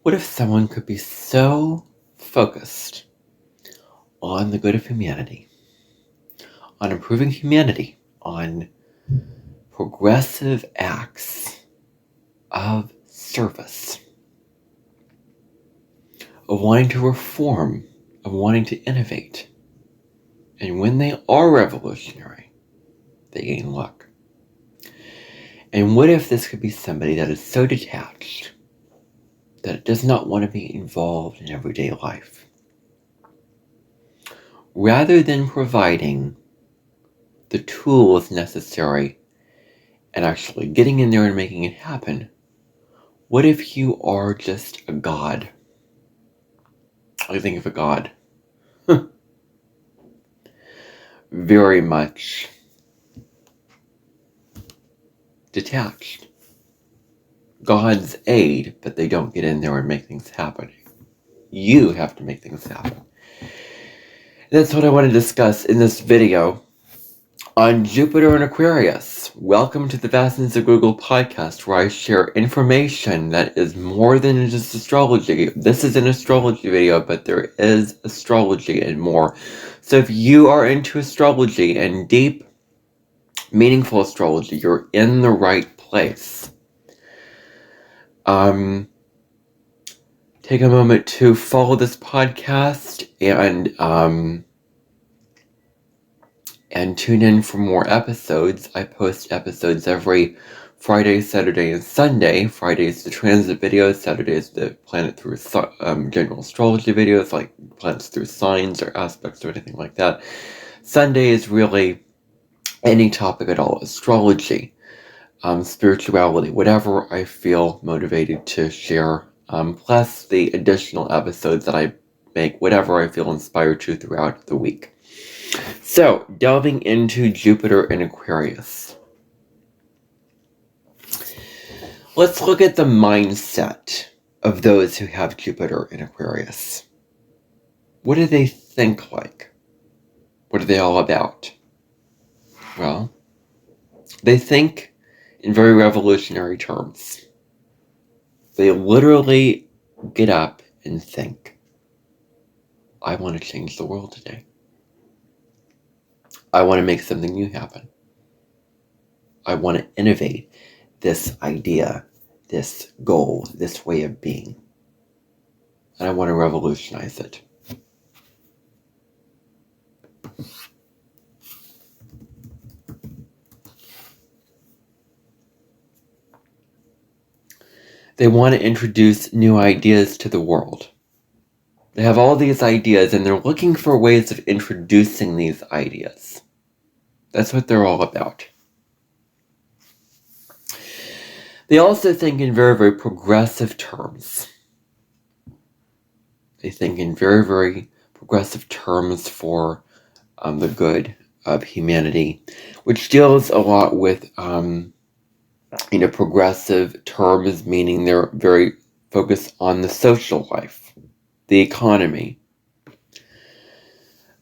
What if someone could be so focused on the good of humanity, on improving humanity, on progressive acts of service, of wanting to reform, of wanting to innovate, and when they are revolutionary, they gain luck? And what if this could be somebody that is so detached that it does not want to be involved in everyday life? Rather than providing the tools necessary and actually getting in there and making it happen, what if you are just a god? I think of a god. Very much detached. Gods aid, but they don't get in there and make things happen. You have to make things happen. That's what I want to discuss in this video on Jupiter and Aquarius. Welcome to the Vastness of Google podcast, where I share information that is more than just astrology. This is an astrology video, but there is astrology and more. So if you are into astrology and deep, meaningful astrology, you're in the right place. Take a moment to follow this podcast and tune in for more episodes. I post episodes every Friday, Saturday, and Sunday. Friday is the transit videos. Saturday is the planet through general astrology videos, like planets through signs or aspects or anything like that. Sunday is really any topic at all. Astrology, spirituality, whatever I feel motivated to share. Plus the additional episodes that I make, whatever I feel inspired to throughout the week. So, delving into Jupiter and Aquarius. Let's look at the mindset of those who have Jupiter in Aquarius. What do they think like? What are they all about? Well, they think in very revolutionary terms. They literally get up and think, I want to change the world today. I want to make something new happen. I want to innovate this idea, this goal, this way of being. And I want to revolutionize it. They want to introduce new ideas to the world. They have all these ideas and they're looking for ways of introducing these ideas. That's what they're all about. They also think in very, very progressive terms. They think in very, very progressive terms for the good of humanity, which deals a lot with, progressive terms, meaning they're very focused on the social life, the economy.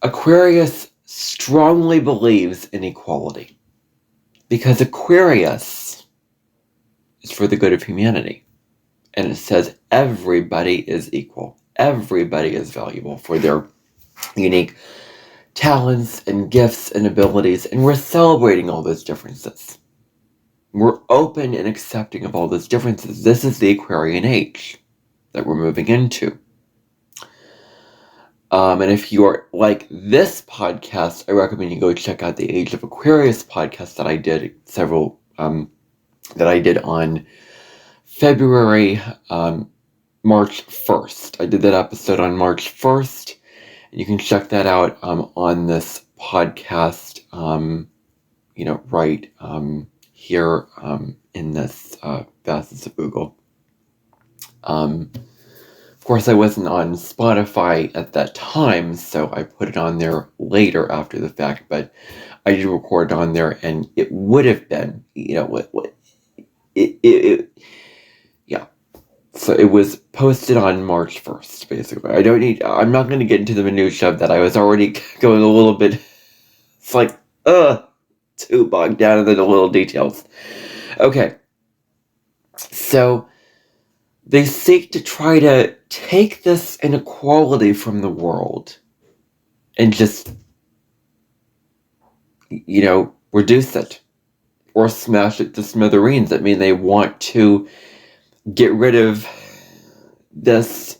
Aquarius strongly believes in equality because Aquarius is for the good of humanity. And it says everybody is equal. Everybody is valuable for their unique talents and gifts and abilities. And we're celebrating all those differences. We're open and accepting of all those differences. This is the Aquarian age that we're moving into. And if you're like this podcast, I recommend you go check out the Age of Aquarius podcast that I did that I did on February, March 1st. I did that episode on March 1st, and you can check that out on this podcast, right here in this Vastness of Google. Of course, I wasn't on Spotify at that time, so I put it on there later after the fact, but I did record on there, and it would have been, yeah. So it was posted on March 1st, basically. I'm not going to get into the minutiae of that. I was already going a little bit, it's like, too bogged down in the little details. Okay. So, they seek to try to take this inequality from the world and just, reduce it or smash it to smithereens. I mean, they want to get rid of this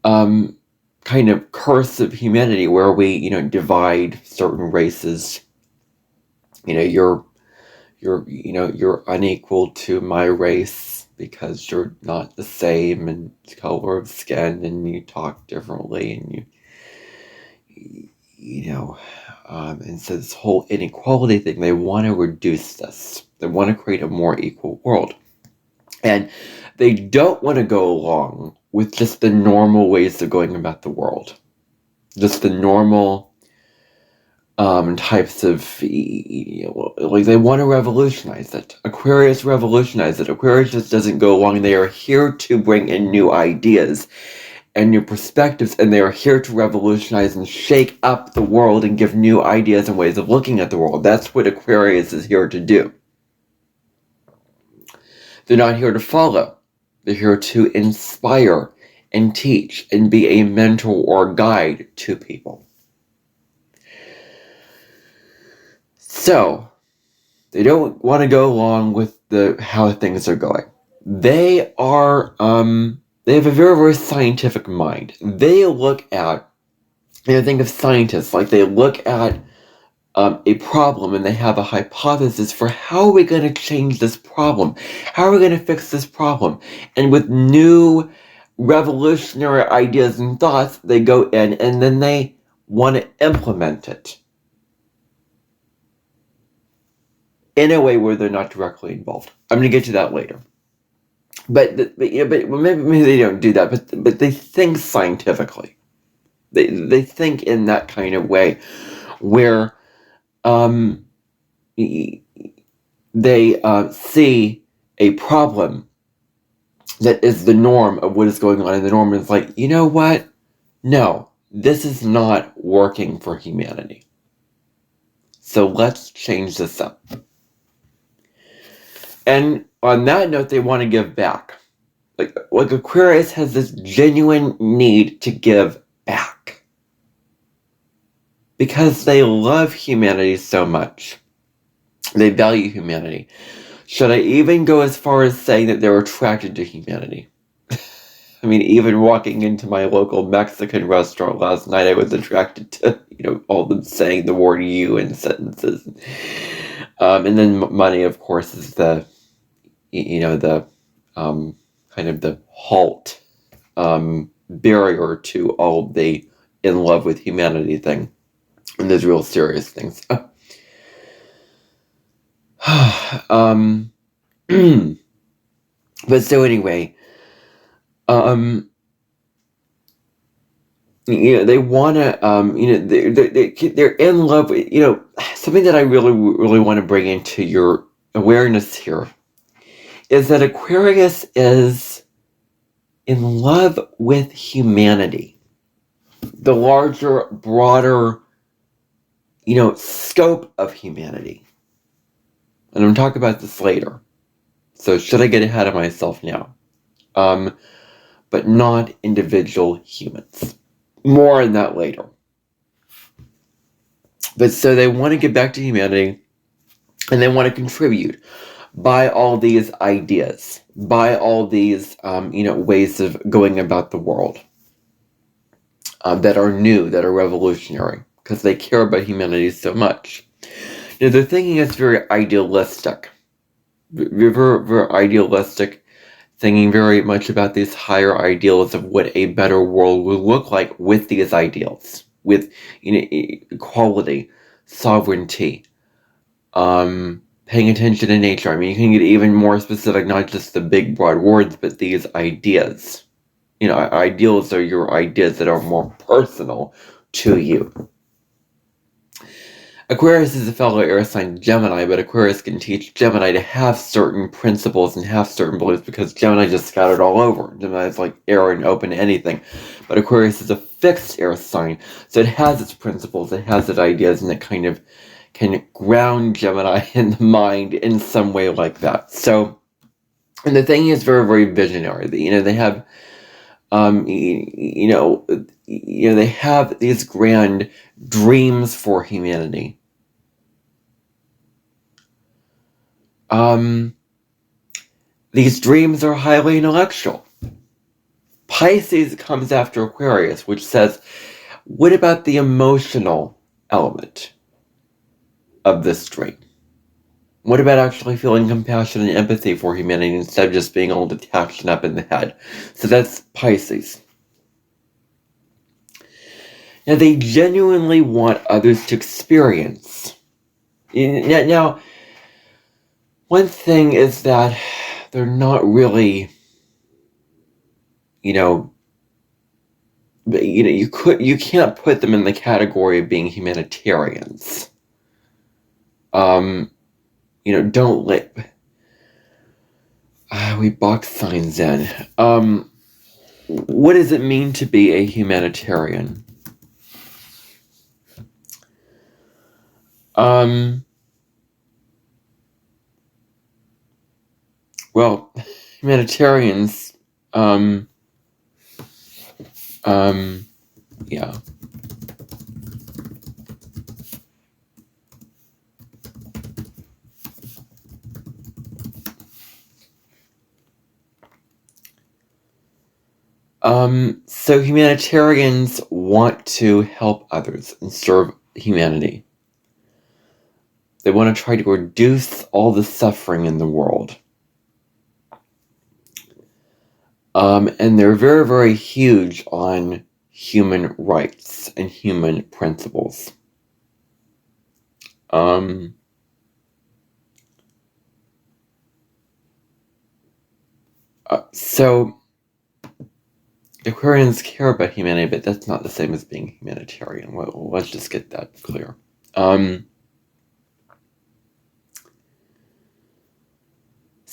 kind of curse of humanity where we, divide certain races. You're unequal to my race because you're not the same in color of skin and you talk differently and and so this whole inequality thing, they want to reduce this. They want to create a more equal world. And they don't want to go along with just the normal ways of going about the world. Just the normal types of, like they want to revolutionize it. Aquarius revolutionized it. Aquarius just doesn't go along. They are here to bring in new ideas and new perspectives, and they are here to revolutionize and shake up the world and give new ideas and ways of looking at the world. That's what Aquarius is here to do. They're not here to follow. They're here to inspire and teach and be a mentor or guide to people. So, they don't want to go along with how things are going. They are, they have a very, very scientific mind. They look at, think of scientists, like they look at a problem and they have a hypothesis for how are we going to change this problem? How are we going to fix this problem? And with new revolutionary ideas and thoughts, they go in and then they want to implement it in a way where they're not directly involved. I'm going to get to that later. But maybe they don't do that, but they think scientifically. They think in that kind of way where they see a problem that is the norm of what is going on, and the norm is like, you know what? No, this is not working for humanity. So let's change this up. And on that note, they want to give back. Like Aquarius has this genuine need to give back. Because they love humanity so much. They value humanity. Should I even go as far as saying that they're attracted to humanity? I mean, even walking into my local Mexican restaurant last night, I was attracted to, all of them saying the word "you" in sentences. And then money, of course, is the, the kind of the halt barrier to all the in love with humanity thing. And there's real serious things. But so anyway, they want to, they're in love with, something that I really, really want to bring into your awareness here is that Aquarius is in love with humanity. The larger, broader, scope of humanity. And I'm talking about this later. So should I get ahead of myself now? But not individual humans. More on that later. But so they want to get back to humanity, and they want to contribute by all these ideas, by all these, ways of going about the world that are new, that are revolutionary, because they care about humanity so much. Their thinking is very idealistic. Very, very idealistic, thinking very much about these higher ideals of what a better world would look like with these ideals, with equality, sovereignty, paying attention to nature. I mean, you can get even more specific, not just the big broad words, but these ideas. Ideals are your ideas that are more personal to you. Aquarius is a fellow air sign Gemini, but Aquarius can teach Gemini to have certain principles and have certain beliefs because Gemini just scattered all over. Gemini is like air and open to anything. But Aquarius is a fixed air sign, so it has its principles, it has its ideas, and it kind of can ground Gemini in the mind in some way like that. So And the thing is very, very visionary. They have, they have these grand dreams for humanity. These dreams are highly intellectual. Pisces comes after Aquarius, which says, what about the emotional element of this dream? What about actually feeling compassion and empathy for humanity instead of just being all detached and up in the head? So that's Pisces. Now, they genuinely want others to experience. Now, one thing is that they're not really, you can't put them in the category of being humanitarians. Don't let we box signs in. What does it mean to be a humanitarian? Well, humanitarians, yeah. So humanitarians want to help others and serve humanity. They want to try to reduce all the suffering in the world. And they're very, very huge on human rights and human principles. So Aquarians care about humanity, but that's not the same as being humanitarian. Let's just get that clear.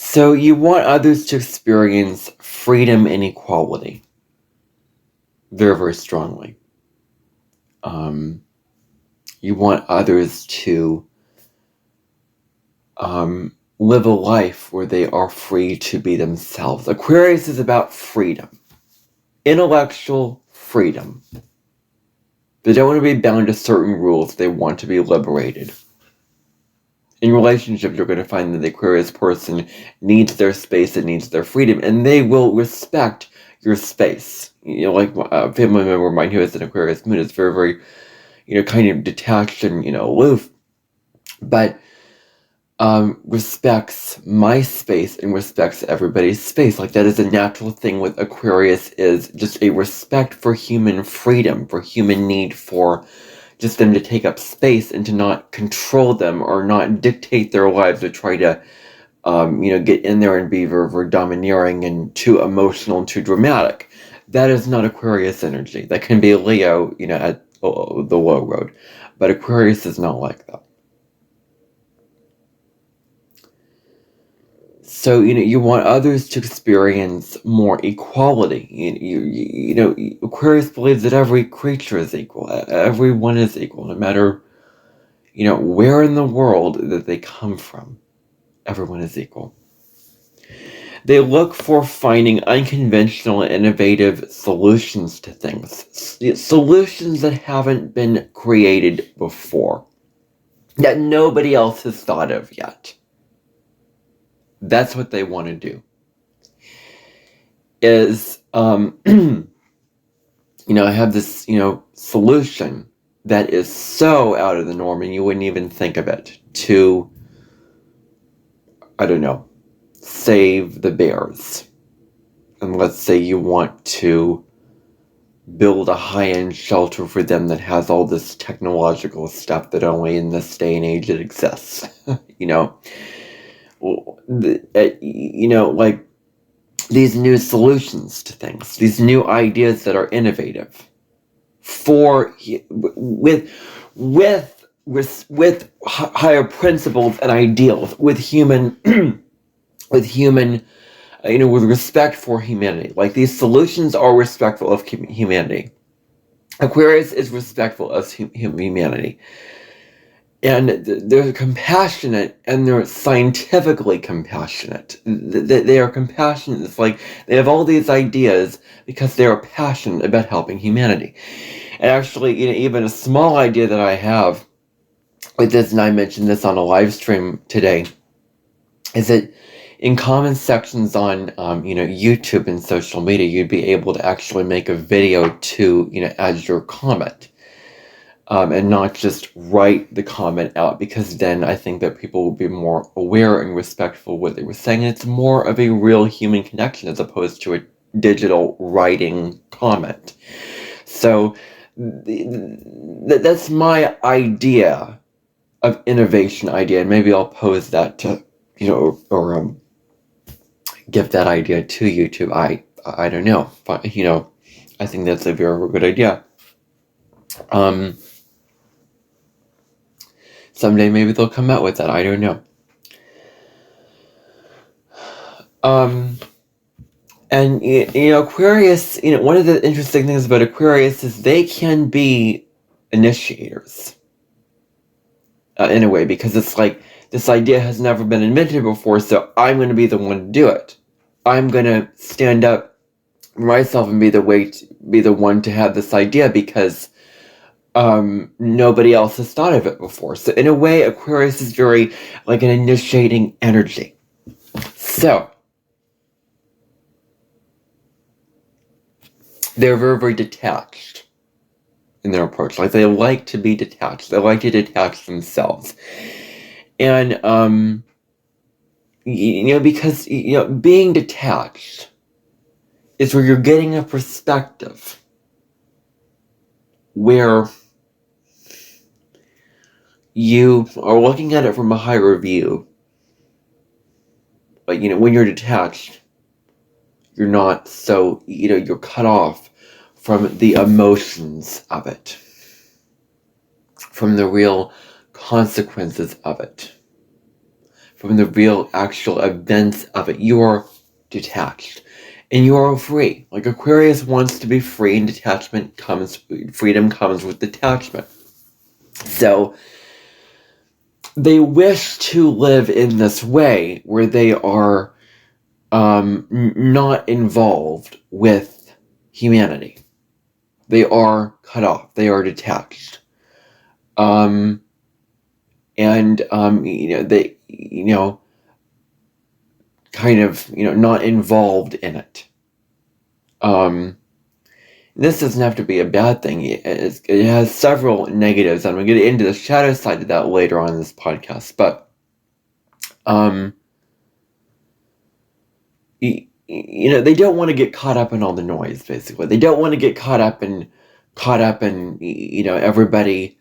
So you want others to experience freedom and equality very, very strongly. You want others to live a life where they are free to be themselves. Aquarius is about freedom. Intellectual freedom. They don't want to be bound to certain rules. They want to be liberated. In relationships, you're going to find that the Aquarius person needs their space and needs their freedom, and they will respect your space. Like a family member of mine who has an Aquarius moon is very, very, kind of detached and, aloof, but respects my space and respects everybody's space. Like, that is a natural thing with Aquarius, is just a respect for human freedom, for human need for just them to take up space and to not control them or not dictate their lives or try to, get in there and be very, very domineering and too emotional and too dramatic. That is not Aquarius energy. That can be Leo, at the low road. But Aquarius is not like that. So, you want others to experience more equality. Aquarius believes that every creature is equal. Everyone is equal, no matter, where in the world that they come from. Everyone is equal. They look for finding unconventional and innovative solutions to things. Solutions that haven't been created before. That nobody else has thought of yet. That's what they want to do. Is, I have this, solution that is so out of the norm and you wouldn't even think of it, to, I don't know, save the bears. And let's say you want to build a high-end shelter for them that has all this technological stuff that only in this day and age it exists. Like these new solutions to things, these new ideas that are innovative with higher principles and ideals, with human with respect for humanity. Like, these solutions are respectful of humanity. Aquarius is respectful of humanity. And they're compassionate, and they're scientifically compassionate. They are compassionate. It's like they have all these ideas because they are passionate about helping humanity. And actually, even a small idea that I have with this, and I mentioned this on a live stream today, is that in comment sections on YouTube and social media, you'd be able to actually make a video to as your comment. And not just write the comment out, because then I think that people will be more aware and respectful of what they were saying. And it's more of a real human connection as opposed to a digital writing comment. So that's my idea of innovation idea, and maybe I'll pose that to or give that idea to YouTube. I don't know, but I think that's a very, very good idea. Someday maybe they'll come out with that. I don't know. And Aquarius, one of the interesting things about Aquarius is they can be initiators in a way, because it's like this idea has never been invented before, so I'm going to be the one to do it. I'm going to stand up for myself and be the one to have this idea, because nobody else has thought of it before. So in a way, Aquarius is very like an initiating energy. So they're very, very detached in their approach. Like, they like to be detached. They like to detach themselves. And because being detached is where you're getting a perspective where you are looking at it from a higher view. But when you're detached, you're not so, you're cut off from the emotions of it, from the real consequences of it, from the real actual events of it. You're detached, and you are free. Like, Aquarius wants to be free, and freedom comes with detachment. So they wish to live in this way where they are not involved with humanity. They are cut off. They are detached. And they kind of not involved in it. This doesn't have to be a bad thing. It has several negatives. I'm going to get into the shadow side of that later on in this podcast. But they don't want to get caught up in all the noise. Basically, they don't want to get caught up in everybody.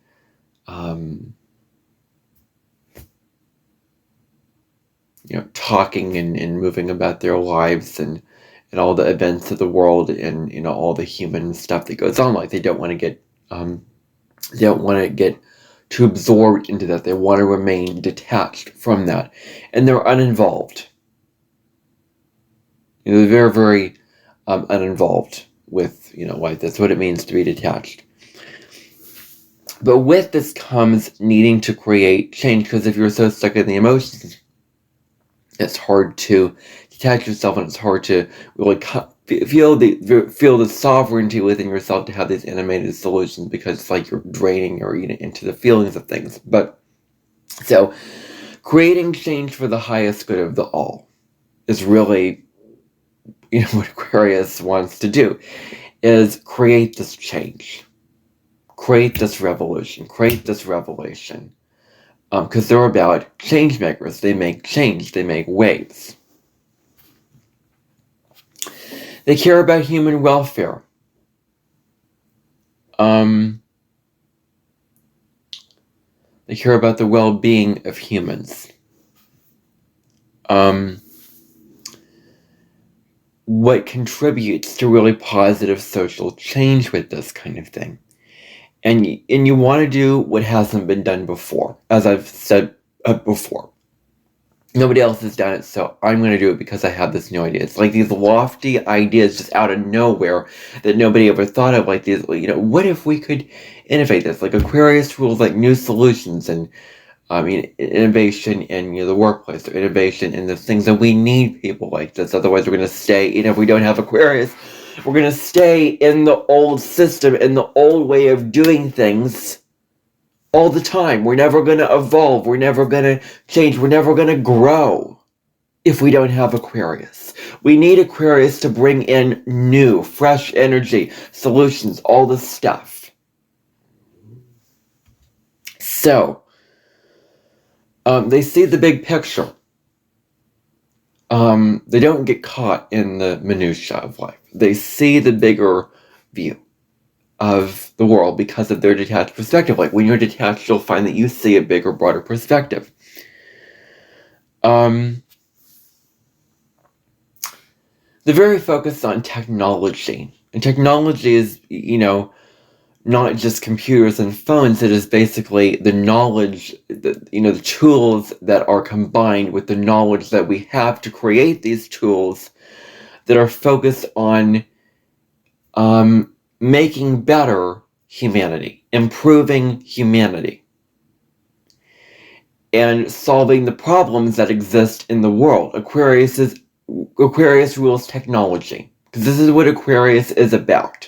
Talking and moving about their lives and all the events of the world, and all the human stuff that goes on. Like, they don't want to get too absorbed into that. They want to remain detached from that, and they're uninvolved. They're very, very uninvolved with life. That's what it means to be detached. But with this comes needing to create change, because if you're so stuck in the emotions, it's hard to detach yourself, and it's hard to really feel the sovereignty within yourself to have these animated solutions, because it's like you're draining or into the feelings of things. But so creating change for the highest good of the all is really what Aquarius wants to do, is create this change, create this revolution, create this revelation. Because they're about change makers. They make change. They make waves. They care about human welfare. They care about the well-being of humans. What contributes to really positive social change with this kind of thing. And you want to do what hasn't been done before, as I've said before. Nobody else has done it, so I'm going to do it because I have this new idea. It's like these lofty ideas just out of nowhere that nobody ever thought of. Like these, what if we could innovate this? Like Aquarius rules, like new solutions and innovation in the workplace, or innovation in the things that we need people like this. Otherwise, we're going to stay. If we don't have Aquarius, we're going to stay in the old system, in the old way of doing things. All the time. We're never going to evolve. We're never going to change. We're never going to grow if we don't have Aquarius. We need Aquarius to bring in new, fresh energy, solutions, all this stuff. So, they see the big picture. They don't get caught in the minutiae of life. They see the bigger view of the world because of their detached perspective. Like when you're detached, you'll find that you see a bigger, broader perspective. They're very focused on technology. And technology is, not just computers and phones. It is basically the knowledge, the tools that are combined with the knowledge that we have to create these tools that are focused on making better humanity, improving humanity, and solving the problems that exist in the world. Aquarius rules technology, because this is what Aquarius is about.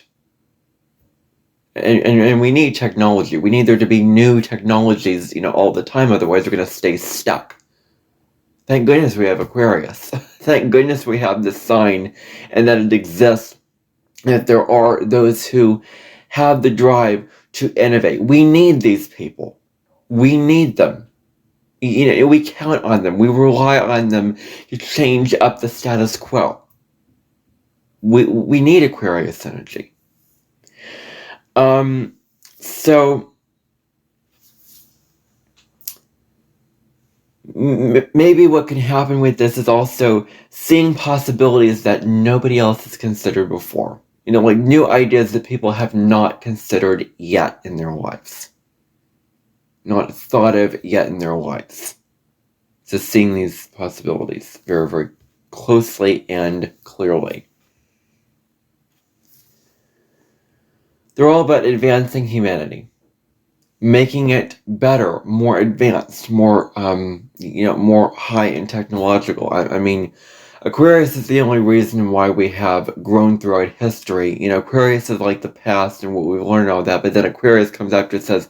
And we need technology. We need there to be new technologies, all the time. Otherwise, we're going to stay stuck. Thank goodness we have Aquarius. Thank goodness we have this sign, and that it exists. That there are those who have the drive to innovate. We need these people. We need them. We count on them. We rely on them to change up the status quo. We need Aquarius energy. So maybe what can happen with this is also seeing possibilities that nobody else has considered before. Like new ideas that people have not considered yet in their lives. Not thought of yet in their lives. So seeing these possibilities very, very closely and clearly. They're all about advancing humanity. Making it better, more advanced, more, more high and technological. I mean, Aquarius is the only reason why we have grown throughout history. Aquarius is like the past and what we've learned, all that, but then Aquarius comes after and says,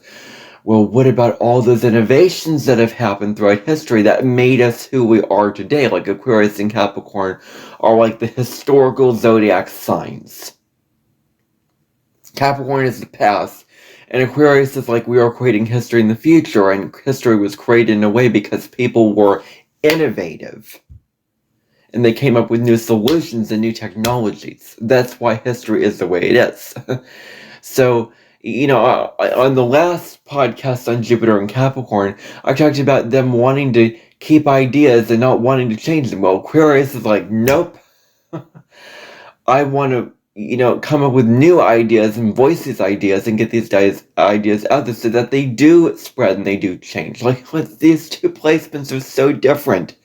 well, what about all those innovations that have happened throughout history that made us who we are today? Like Aquarius and Capricorn are like the historical zodiac signs. Capricorn is the past, and Aquarius is like we are creating history in the future, and history was created in a way because people were innovative. And they came up with new solutions and new technologies. That's why history is the way it is. So, on the last podcast on Jupiter and Capricorn, I talked about them wanting to keep ideas and not wanting to change them. Well, Aquarius is like, nope. I want to, come up with new ideas and voice these ideas and get these ideas out there so that they do spread and they do change. Like, these two placements are so different.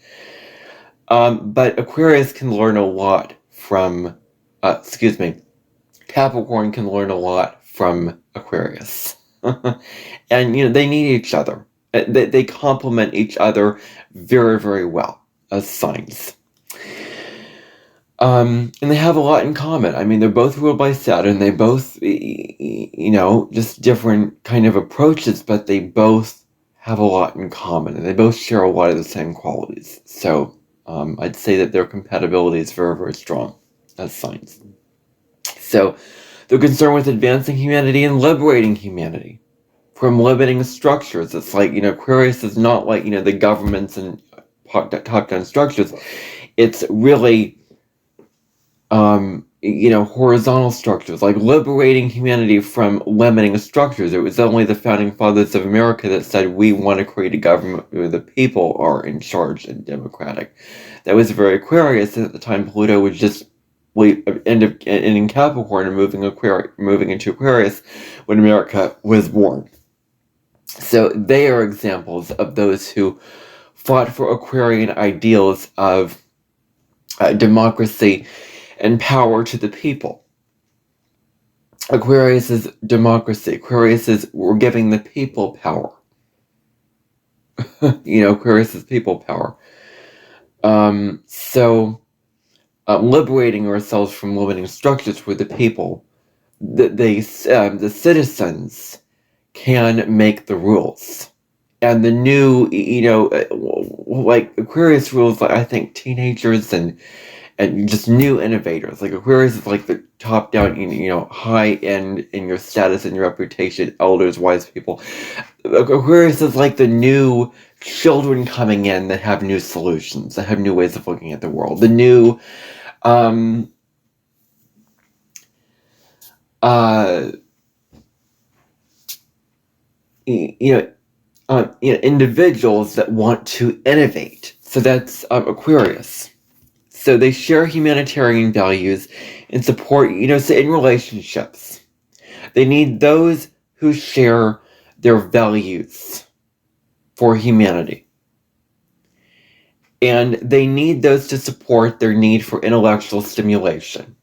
But Aquarius can learn a lot from, Capricorn can learn a lot from Aquarius. And, they need each other. They complement each other very, very well as signs. And they have a lot in common. I mean, they're both ruled by Saturn. They both, just different kind of approaches, but they both have a lot in common. And they both share a lot of the same qualities. So, I'd say that their compatibility is very, very strong as signs. So, they're concerned with advancing humanity and liberating humanity from limiting structures. It's like, Aquarius is not like, the governments and top-down structures. It's really, horizontal structures, like liberating humanity from limiting structures. It was only the founding fathers of America that said, we want to create a government where the people are in charge and democratic. That was very Aquarius. At the time, Pluto was just end up in Capricorn and moving into Aquarius when America was born. So they are examples of those who fought for Aquarian ideals of democracy and power to the people. Aquarius is democracy. Aquarius is we're giving the people power. Aquarius is people power. So liberating ourselves from limiting structures for the people, the citizens can make the rules. And the new, like Aquarius rules, like I think teenagers and just new innovators. Like Aquarius is like the top down, high end in your status and your reputation, elders, wise people. Aquarius is like the new children coming in that have new solutions, that have new ways of looking at the world. The new, individuals that want to innovate. So that's Aquarius. So they share humanitarian values and support, so in relationships, they need those who share their values for humanity. And they need those to support their need for intellectual stimulation.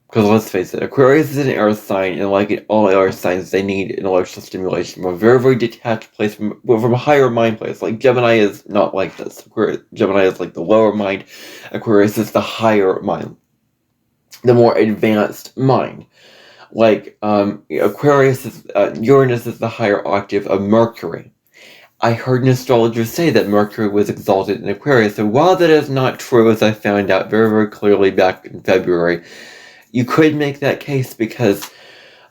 Because let's face it, Aquarius is an air sign, and like in all air signs, they need intellectual stimulation from a very, very detached place, from a higher mind place. Like Gemini is not like this. Gemini is like the lower mind. Aquarius is the higher mind, the more advanced mind. Like Aquarius is Uranus is the higher octave of Mercury. I heard an astrologer say that Mercury was exalted in Aquarius, and while that is not true, as I found out very, very clearly back in February, you could make that case because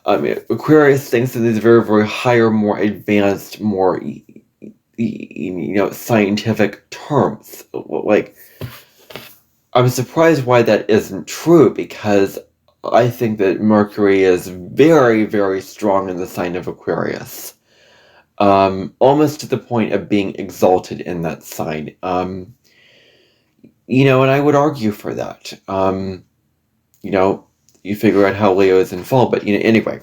Aquarius thinks in these very, very higher, more advanced, more scientific terms. Like, I'm surprised why that isn't true, because I think that Mercury is very, very strong in the sign of Aquarius. Almost to the point of being exalted in that sign. And I would argue for that. You figure out how Leo is in fall, but anyway.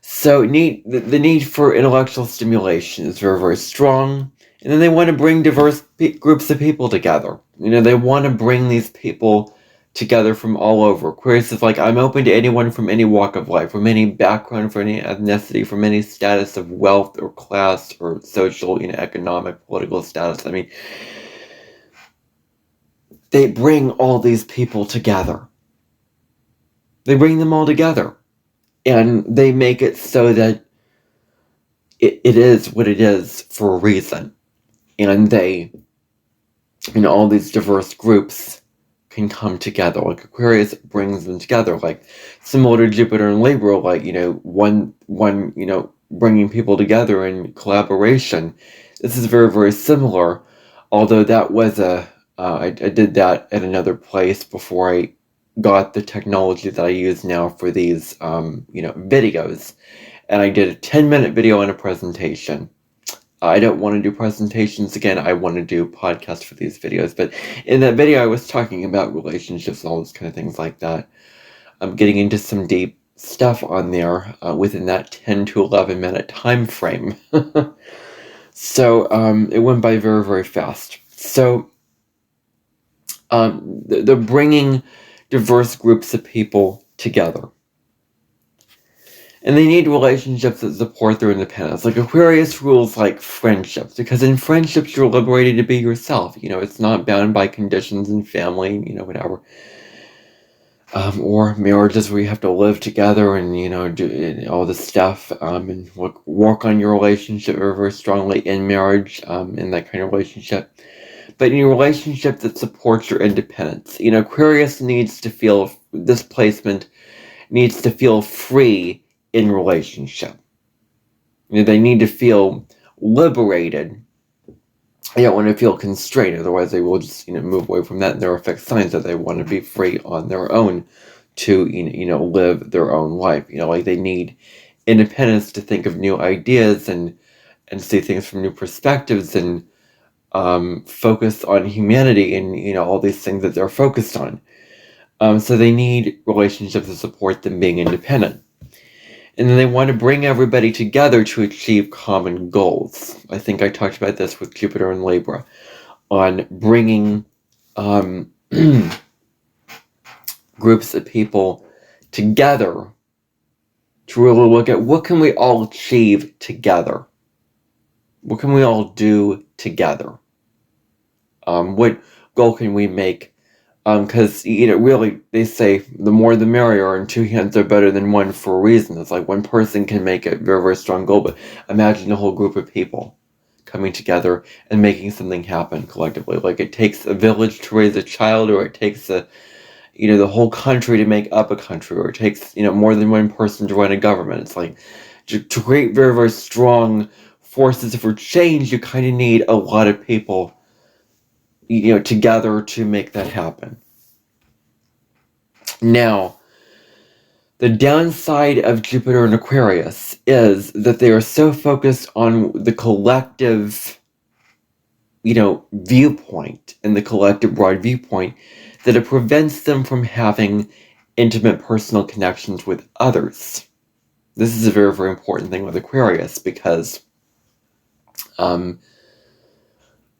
So the need for intellectual stimulation is very, very strong, and then they want to bring diverse groups of people together. They want to bring these people together from all over. Aquarius is like, I'm open to anyone from any walk of life, from any background, from any ethnicity, from any status of wealth or class or social, economic, political status. I mean, they bring all these people together. They bring them all together, and they make it so that it is what it is for a reason. And they, all these diverse groups can come together. Like Aquarius brings them together, like similar to Jupiter and Libra, like, one, bringing people together in collaboration. This is very, very similar, although that was I did that at another place before I got the technology that I use now for these, videos. And I did a 10-minute video and a presentation. I don't want to do presentations again. I want to do podcasts for these videos. But in that video, I was talking about relationships and all those kind of things like that. I'm getting into some deep stuff on there within that 10 to 11 minute time frame. So it went by very, very fast. So they're bringing diverse groups of people together. And they need relationships that support their independence. Like Aquarius rules like friendships, because in friendships you're liberated to be yourself. It's not bound by conditions and family, whatever. Or marriages where you have to live together and, do all this stuff, and work on your relationship very, very strongly in marriage, in that kind of relationship. But in a relationship that supports your independence. Aquarius needs to feel, this placement needs to feel free in relationship. They need to feel liberated. They don't want to feel constrained, otherwise they will just, move away from that, and there are fixed signs that they want to be free on their own to, live their own life. Like they need independence to think of new ideas and see things from new perspectives and focus on humanity and, all these things that they're focused on. So they need relationships to support them being independent. And then they want to bring everybody together to achieve common goals. I think I talked about this with Jupiter and Libra, on bringing groups of people together to really look at what can we all achieve together? What can we all do together? What goal can we make? Because, really, they say the more the merrier, and two hands are better than one for a reason. It's like one person can make a very, very strong goal, but imagine a whole group of people coming together and making something happen collectively. Like, it takes a village to raise a child, or it takes the whole country to make up a country, or it takes, more than one person to run a government. It's like, to create very, very strong forces for change, you kind of need a lot of people together to make that happen. Now, the downside of Jupiter and Aquarius is that they are so focused on the collective, viewpoint, and the collective broad viewpoint, that it prevents them from having intimate personal connections with others. This is a very, very important thing with Aquarius, because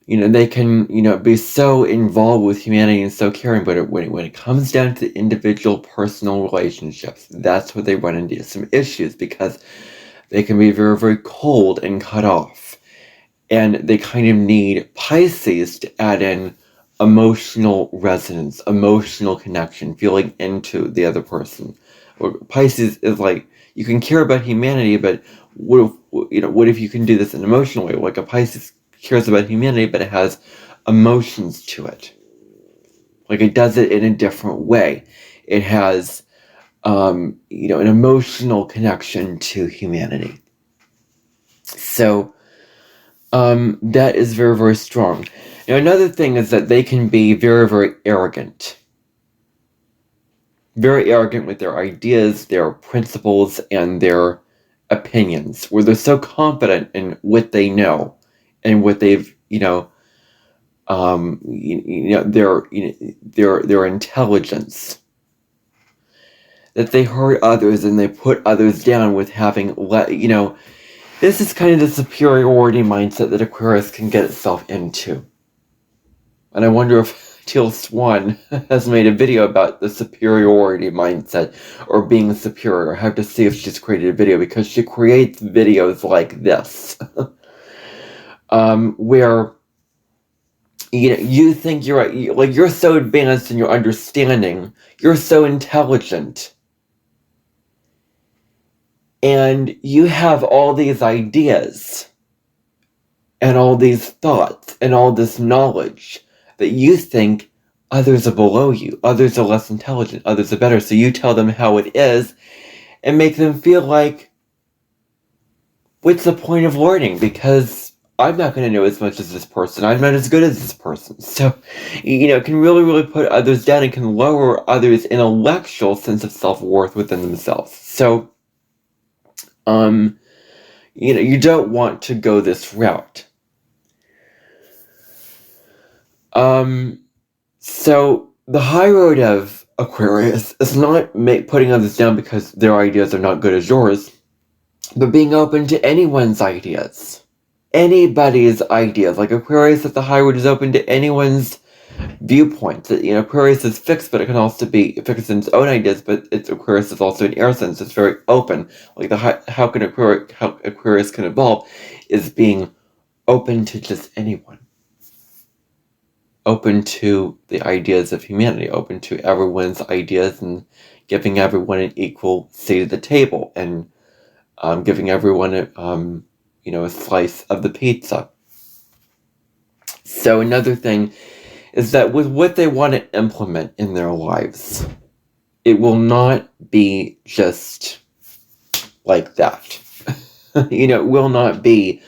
they can, be so involved with humanity and so caring, but when it comes down to individual personal relationships, that's where they run into some issues, because they can be very, very cold and cut off. And they kind of need Pisces to add in emotional resonance, emotional connection, feeling into the other person. Pisces is like, you can care about humanity, but what if you can do this in an emotional way? Like, a Pisces cares about humanity, but it has emotions to it. Like, it does it in a different way. It has, an emotional connection to humanity. So, that is very, very strong. Now, another thing is that they can be very, very arrogant. Very arrogant with their ideas, their principles, and their opinions, where they're so confident in what they know and what they've, their intelligence, that they hurt others and they put others down with having, this is kind of the superiority mindset that Aquarius can get itself into. And I wonder if Teal Swan has made a video about the superiority mindset, or being superior. I have to see if she's created a video, because she creates videos like this. Where you think you're so advanced in your understanding, you're so intelligent, and you have all these ideas and all these thoughts and all this knowledge, that you think others are below you, others are less intelligent, others are better. So you tell them how it is and make them feel like, what's the point of learning? Because I'm not going to know as much as this person. I'm not as good as this person. So, it can really, really put others down, and can lower others' intellectual sense of self-worth within themselves. So, you don't want to go this route. So the high road of Aquarius is not putting others down because their ideas are not good as yours, but being open to anyone's ideas. Anybody's ideas. Like, Aquarius at the high road is open to anyone's viewpoint. Aquarius is fixed, but it can also be fixed in its own ideas, but Aquarius is also an air sense. It's very open. Like, how Aquarius can evolve is being open to just anyone. Open to the ideas of humanity, open to everyone's ideas, and giving everyone an equal seat at the table, and giving everyone a slice of the pizza. So another thing is that with what they want to implement in their lives, it will not be just like that. It will not be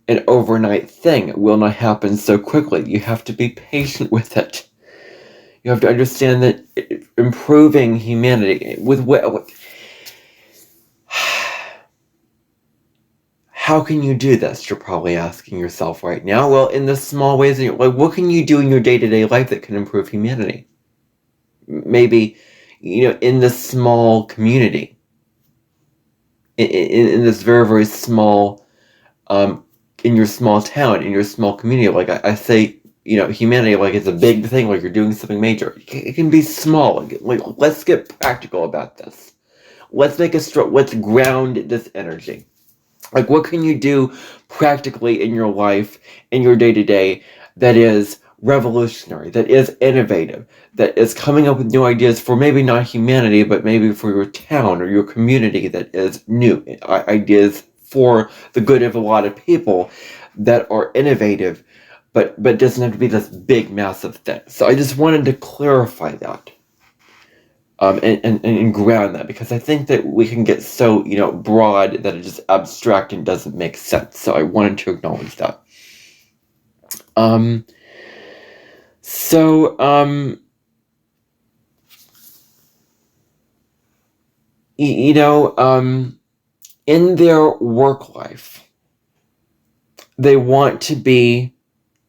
an overnight thing. It will not happen so quickly. You have to be patient with it. You have to understand that improving humanity with what? How can you do this? You're probably asking yourself right now. Well, in the small ways, what can you do in your day-to-day life that can improve humanity? Maybe, in the small community. in this very, very small, in your small town, in your small community. Like I say, humanity, like it's a big thing, like you're doing something major. It can be small. Like, let's get practical about this. Let's let's ground this energy. Like, what can you do practically in your life, in your day-to-day, that is revolutionary, that is innovative, that is coming up with new ideas for maybe not humanity, but maybe for your town or your community, that is new ideas for the good of a lot of people, that are innovative, but doesn't have to be this big, massive thing. So I just wanted to clarify that. And ground that, because I think that we can get so broad that it's just abstract and doesn't make sense. So I wanted to acknowledge that. In their work life, they want to be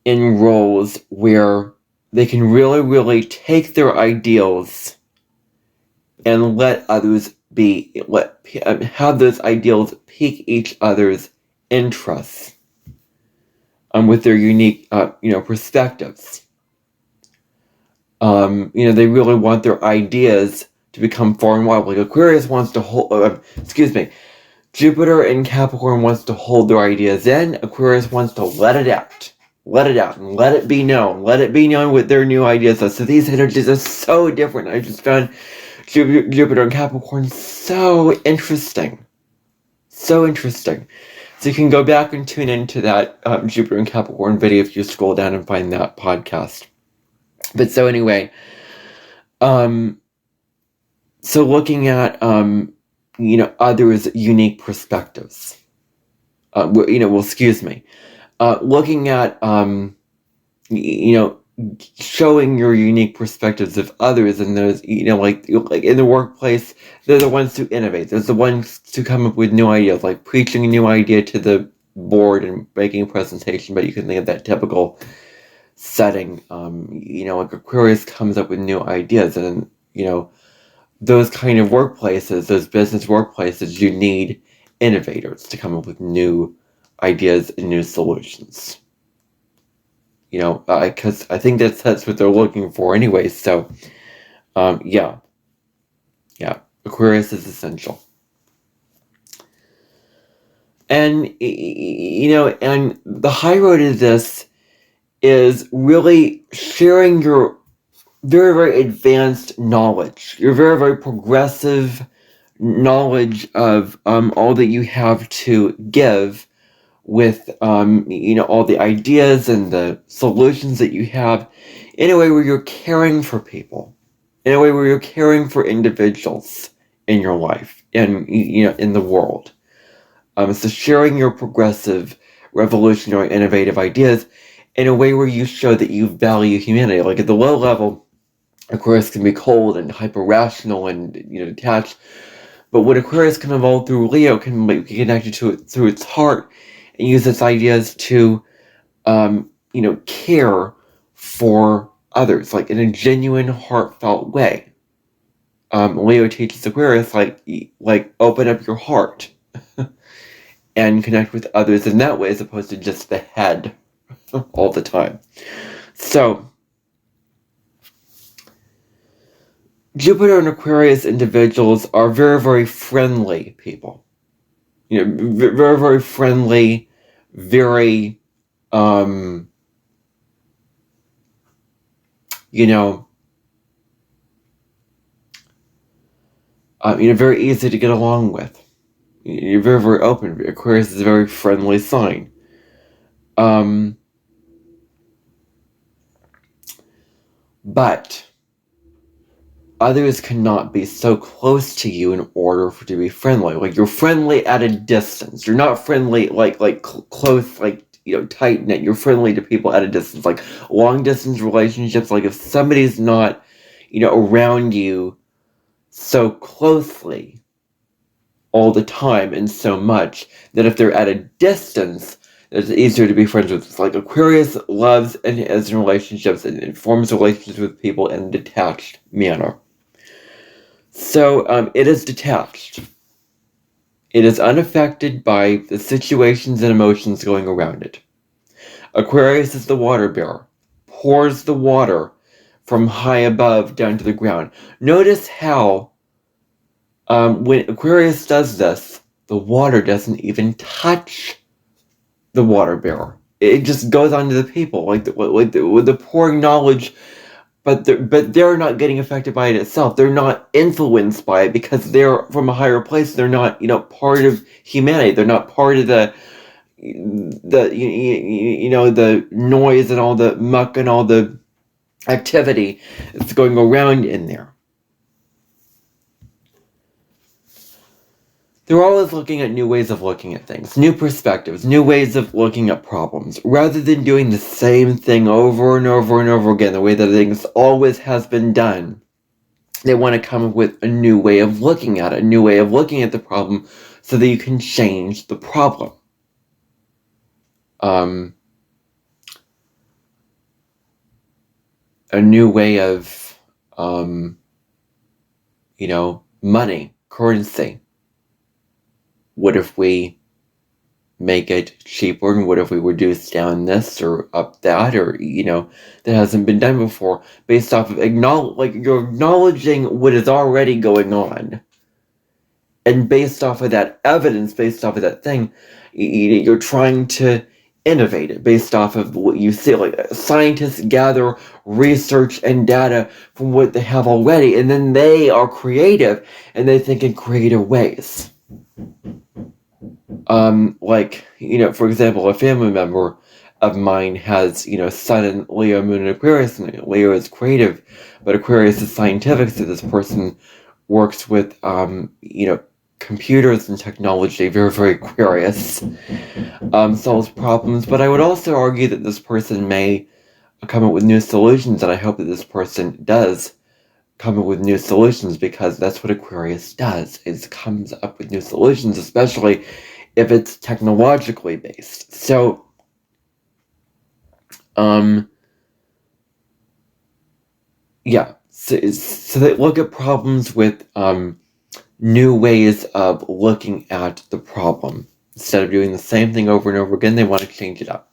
in roles where they can really, really take their ideals and let others have those ideals pique each other's interests, with their unique, perspectives. They really want their ideas to become far and wide. Like Aquarius wants to hold, Jupiter in Capricorn wants to hold their ideas in. Aquarius wants to let it out, and let it be known. Let it be known what their new ideas are. So these energies are so different. I just found Jupiter and Capricorn so interesting. So interesting. So you can go back and tune into that Jupiter and Capricorn video if you scroll down and find that podcast. But so anyway, so looking at others' unique perspectives. Looking at showing your unique perspectives of others, and those, like in the workplace, they're the ones who innovate. They're the ones to come up with new ideas, like preaching a new idea to the board and making a presentation. But you can think of that typical setting. Like Aquarius comes up with new ideas, and those kind of workplaces, those business workplaces, you need innovators to come up with new ideas and new solutions. Because I think that's what they're looking for anyway. So, yeah, Aquarius is essential. And, and the high road of this is really sharing your very, very advanced knowledge, your very, very progressive knowledge of all that you have to give, with all the ideas and the solutions that you have, in a way where you're caring for people, in a way where you're caring for individuals in your life and in the world. So sharing your progressive, revolutionary, innovative ideas in a way where you show that you value humanity. Like at the low level, Aquarius can be cold and hyper-rational and detached. But what Aquarius can evolve through Leo can be connected to it through its heart, and use its ideas to, care for others, like in a genuine, heartfelt way. Leo teaches Aquarius, like open up your heart and connect with others in that way, as opposed to just the head all the time. So, Jupiter and Aquarius individuals are very, very friendly people. Very, very friendly, very, very easy to get along with. You're very, very open. Aquarius is a very friendly sign. But others cannot be so close to you in order for to be friendly. Like, you're friendly at a distance. You're not friendly close, tight knit. You're friendly to people at a distance. Like long distance relationships. Like if somebody's not, around you so closely all the time and so much, that if they're at a distance, it's easier to be friends with. It's like Aquarius loves and is in relationships and forms relationships with people in a detached manner. So, it is detached. It is unaffected by the situations and emotions going around it. Aquarius is the water bearer, pours the water from high above down to the ground. Notice how when Aquarius does this, the water doesn't even touch the water bearer. It just goes onto the people, with the pouring knowledge, but they're not getting affected by it itself. They're not influenced by it because they're from a higher place. They're not, part of humanity. They're not part of the the noise and all the muck and all the activity that's going around in there. They're always looking at new ways of looking at things, new perspectives, new ways of looking at problems, rather than doing the same thing over and over and over again, the way that things always has been done. They want to come up with a new way of looking at it, a new way of looking at the problem, so that you can change the problem. A new way of, money, currency. What if we make it cheaper, and what if we reduce down this or up that, or that hasn't been done before, based off of you're acknowledging what is already going on, and based off of that evidence, based off of that thing, you're trying to innovate it based off of what you see. Like scientists gather research and data from what they have already, and then they are creative and they think in creative ways. For example, a family member of mine has, Sun and Leo, Moon and Aquarius, and Leo is creative, but Aquarius is scientific, so this person works with, computers and technology, very, very Aquarius, solves problems, but I would also argue that this person may come up with new solutions, and I hope that this person does come up with new solutions, because that's what Aquarius does, is comes up with new solutions, especially if it's technologically based. So, so they look at problems with new ways of looking at the problem. Instead of doing the same thing over and over again, they want to change it up.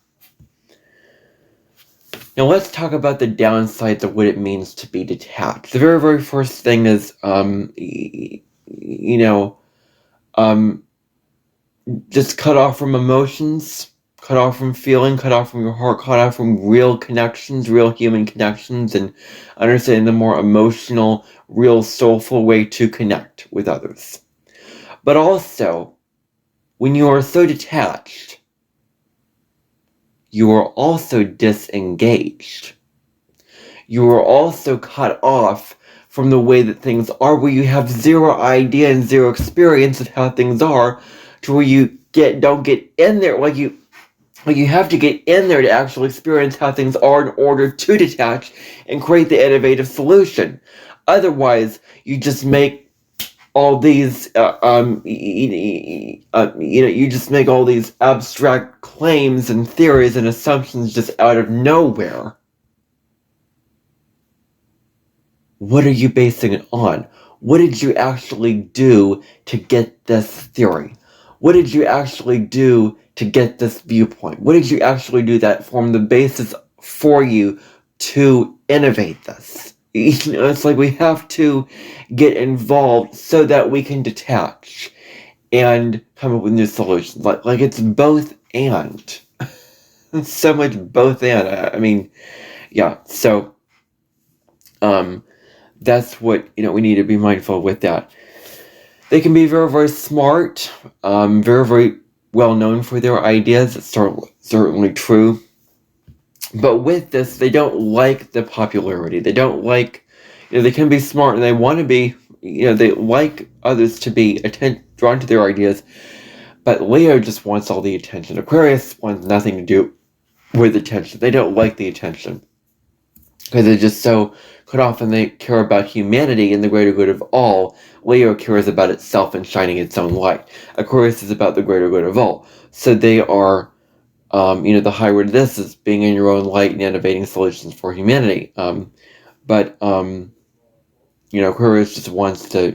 Now let's talk about the downsides of what it means to be detached. The very, very first thing is, just cut off from emotions, cut off from feeling, cut off from your heart, cut off from real connections, real human connections, and understand the more emotional, real soulful way to connect with others. But also, when you are so detached, you are also disengaged. You are also cut off from the way that things are, where you have zero idea and zero experience of how things are, to where you don't get in there. You have to get in there to actually experience how things are in order to detach and create the innovative solution. Otherwise, you just make all these, you just make all these abstract claims and theories and assumptions just out of nowhere. What are you basing it on? What did you actually do to get this theory? What did you actually do to get this viewpoint? What did you actually do that formed the basis for you to innovate this? It's like we have to get involved so that we can detach and come up with new solutions. Like it's both and. It's so much both and. I mean, yeah. So, that's what we need to be mindful with that. They can be very, very smart, very, very well known for their ideas. It's certainly true. But with this, they don't like the popularity. They don't like, they can be smart and they want to be, they like others to be drawn to their ideas. But Leo just wants all the attention. Aquarius wants nothing to do with attention. They don't like the attention, because they're just so cut off, and they care about humanity and the greater good of all. Leo cares about itself and shining its own light. Aquarius is about the greater good of all. So they are, the high road of this is being in your own light and innovating solutions for humanity. Aquarius just wants to,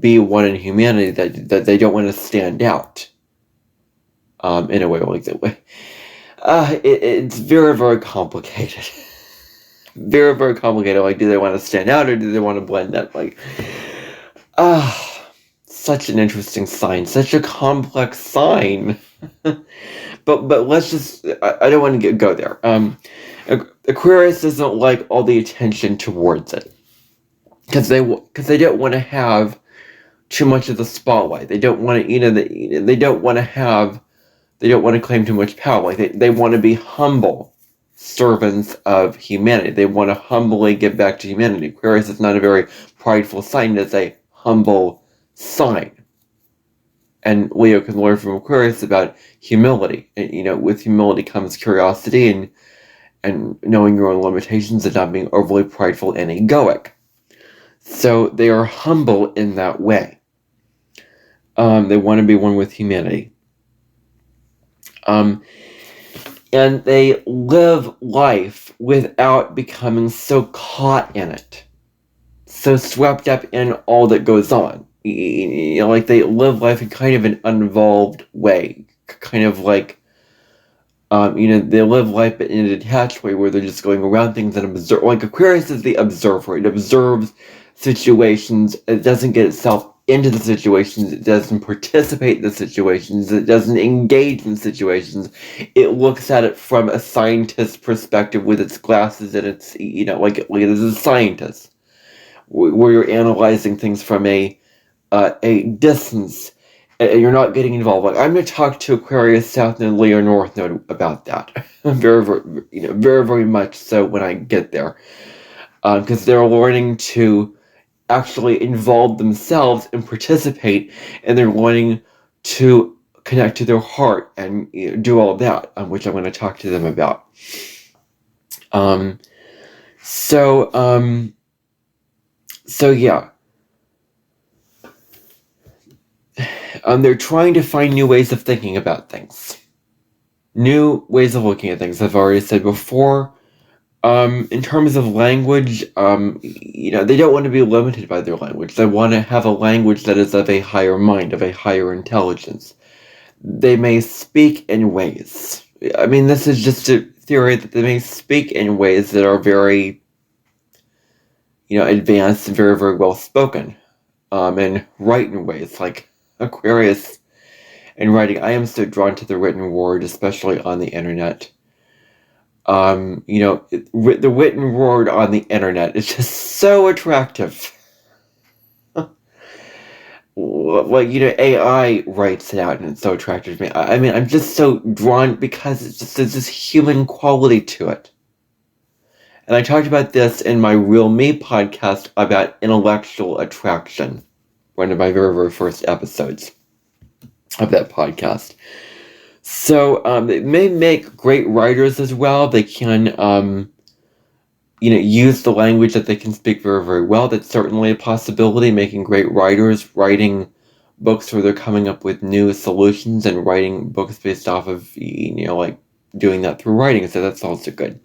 be one in humanity, that they don't want to stand out, in a way like that. It's very, very complicated. Very, very complicated. Like, do they want to stand out or do they want to blend in? Like, such an interesting sign, such a complex sign. but let's just, I don't want to go there. Aquarius doesn't like all the attention towards it, because they don't want to have too much of the spotlight. They don't want to, they don't want to claim too much power. Like, they want to be humble servants of humanity. They want to humbly give back to humanity. Aquarius is not a very prideful sign. It's a humble sign. And Leo can learn from Aquarius about humility. And, with humility comes curiosity and knowing your own limitations and not being overly prideful and egoic. So they are humble in that way. They want to be one with humanity. And they live life without becoming so caught in it, so swept up in all that goes on. Like, they live life in kind of an uninvolved way, kind of like, they live life in a detached way where they're just going around things and observe. Like, Aquarius is the observer. It observes situations. It doesn't get itself into the situations. It doesn't participate in the situations. It doesn't engage in situations. It looks at it from a scientist's perspective with its glasses and its, like it is a scientist, where you're analyzing things from a distance, and you're not getting involved. Like, I'm going to talk to Aquarius South and Leo North Node about that. Very, very, very, very much so when I get there, because they're learning to actually involve themselves and participate, and they're learning to connect to their heart and do all of that, which I'm going to talk to them about. So yeah. They're trying to find new ways of thinking about things. New ways of looking at things, I've already said before. In terms of language, they don't want to be limited by their language. They want to have a language that is of a higher mind, of a higher intelligence. They may speak in ways. I mean, this is just a theory that they may speak in ways that are very, advanced and very, very well spoken. And write in ways like Aquarius in writing. I am so drawn to the written word, especially on the internet. The written word on the internet is just so attractive. Like, AI writes it out and it's so attractive to me. I mean, I'm just so drawn because there's this human quality to it. And I talked about this in my Real Me podcast about intellectual attraction, one of my very, very first episodes of that podcast. So they may make great writers as well. They can, use the language that they can speak very, very well. That's certainly a possibility. Making great writers, writing books where they're coming up with new solutions and writing books based off of, like doing that through writing. So that's also good.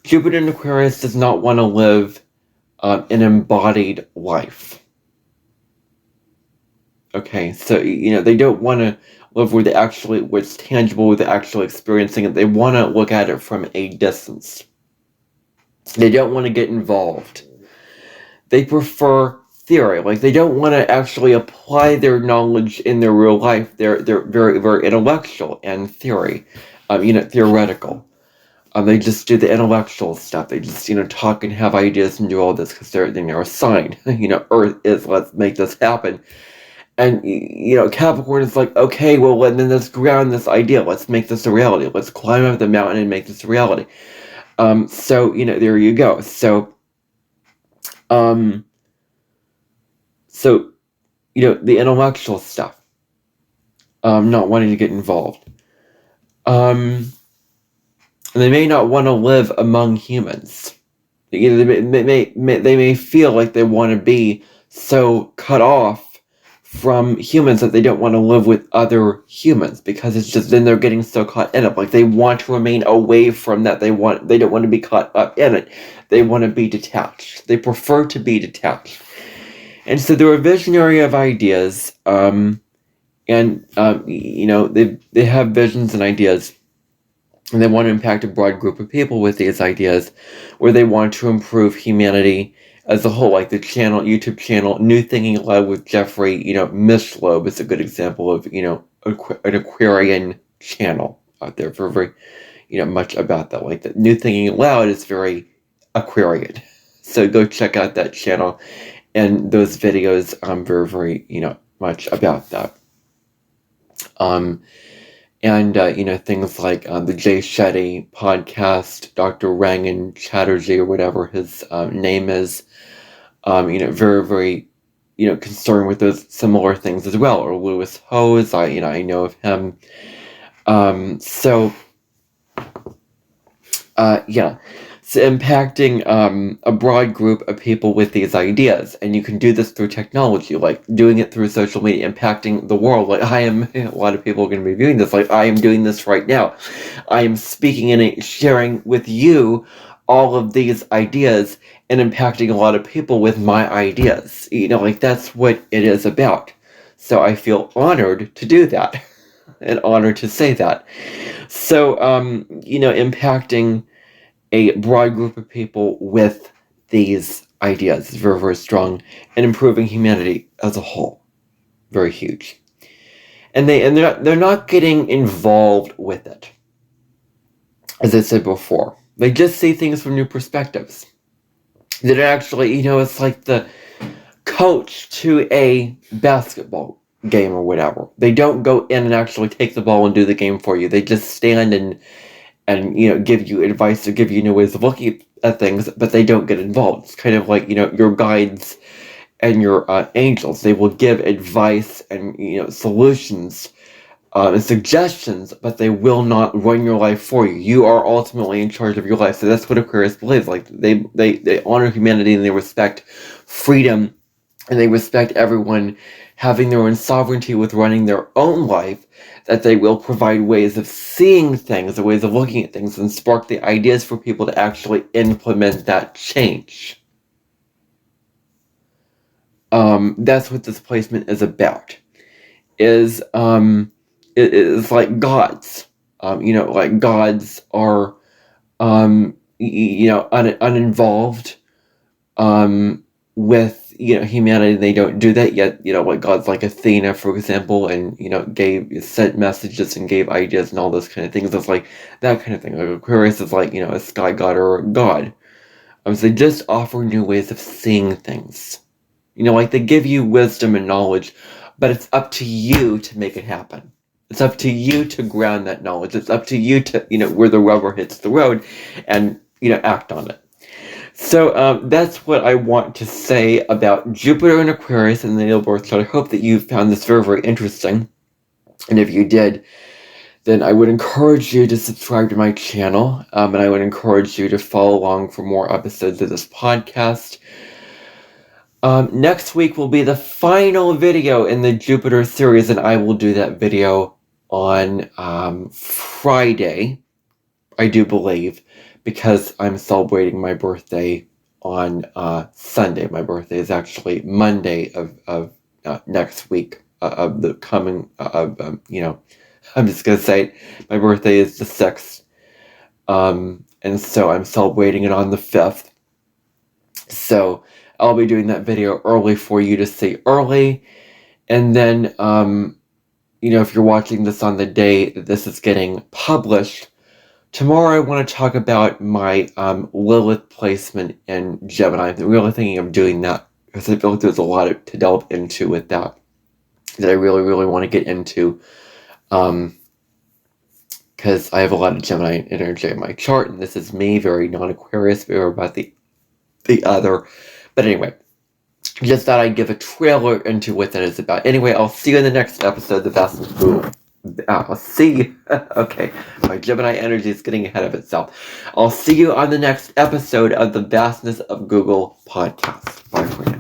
Jupiter in Aquarius does not want to live an embodied life. Okay, so, they don't want to live where it's tangible, where they're actually experiencing it. They want to look at it from a distance. They don't want to get involved. They prefer theory. Like, they don't want to actually apply their knowledge in their real life. They're very, very intellectual and theoretical. They just do the intellectual stuff. They just, talk and have ideas and do all this because they're a sign. Earth is, let's make this happen. And, Capricorn is like, okay, well, then let's ground this idea. Let's make this a reality. Let's climb up the mountain and make this a reality. There you go. So, the intellectual stuff. Not wanting to get involved. And they may not want to live among humans. They may feel like they want to be so cut off from humans that they don't want to live with other humans, because it's just then they're getting so caught in it. Like, they want to remain away from that. They don't want to be caught up in it. They want to be detached. They prefer to be detached. And so they're a visionary of ideas, and they have visions and ideas, and they want to impact a broad group of people with these ideas, where they want to improve humanity as a whole. Like the YouTube channel, New Thinking Aloud with Jeffrey, Mishlob is a good example of, an Aquarian channel out there for very, much about that. Like the New Thinking Aloud is very Aquarian. So go check out that channel and those videos, very, very, much about that. Things like the Jay Shetty podcast, Dr. Rangan Chatterjee, or whatever his name is, very, very, concerned with those similar things as well. Or Lewis Hose, I know of him. So impacting a broad group of people with these ideas. And you can do this through technology, like doing it through social media, impacting the world. Like a lot of people are going to be viewing this, like I am doing this right now. I am speaking and sharing with you all of these ideas and impacting a lot of people with my ideas. Like that's what it is about. So I feel honored to do that and honored to say that. So, impacting a broad group of people with these ideas is very, very strong, and improving humanity as a whole, very huge. And they're not getting involved with it, as I said before. They just see things from new perspectives. That actually, it's like the coach to a basketball game or whatever. They don't go in and actually take the ball and do the game for you. They just stand and give you advice or give you new ways of looking at things, but they don't get involved. It's kind of like, your guides and your angels. They will give advice and, solutions and suggestions, but they will not run your life for you. You are ultimately in charge of your life. So that's what Aquarius believes. Like, they honor humanity, and they respect freedom, and they respect everyone having their own sovereignty with running their own life, that they will provide ways of seeing things, or ways of looking at things, and spark the ideas for people to actually implement that change. That's what this placement is about. It is like gods. Like gods are, uninvolved, with, humanity. They don't do that yet. Like gods like Athena, for example, and, sent messages and gave ideas and all those kind of things. It's like that kind of thing. Like Aquarius is like, a sky god or a god. So they just offer new ways of seeing things. Like they give you wisdom and knowledge, but it's up to you to make it happen. It's up to you to ground that knowledge. It's up to you to, where the rubber hits the road, and, act on it. So that's what I want to say about Jupiter and Aquarius and the natal birth chart. I hope that you found this very, very interesting. And if you did, then I would encourage you to subscribe to my channel. And I would encourage you to follow along for more episodes of this podcast. Next week will be the final video in the Jupiter series, and I will do that video on Friday, I do believe, because I'm celebrating my birthday on Sunday. My birthday is actually Monday of next week, of the coming, I'm just going to say it. My birthday is the 6th, and so I'm celebrating it on the 5th. So I'll be doing that video early for you to see early. And then, if you're watching this on the day that this is getting published, tomorrow I want to talk about my Lilith placement in Gemini. I'm really thinking of doing that, because I feel like there's a lot to delve into with that I really, really want to get into. Because I have a lot of Gemini energy in my chart, and this is me, very non-Aquarius, very about the other. But anyway, just thought I'd give a trailer into what that is about. Anyway, I'll see you in the next episode of the Vastness of Google. I'll see you. Okay, my Gemini energy is getting ahead of itself. I'll see you on the next episode of the Vastness of Google podcast. Bye for now.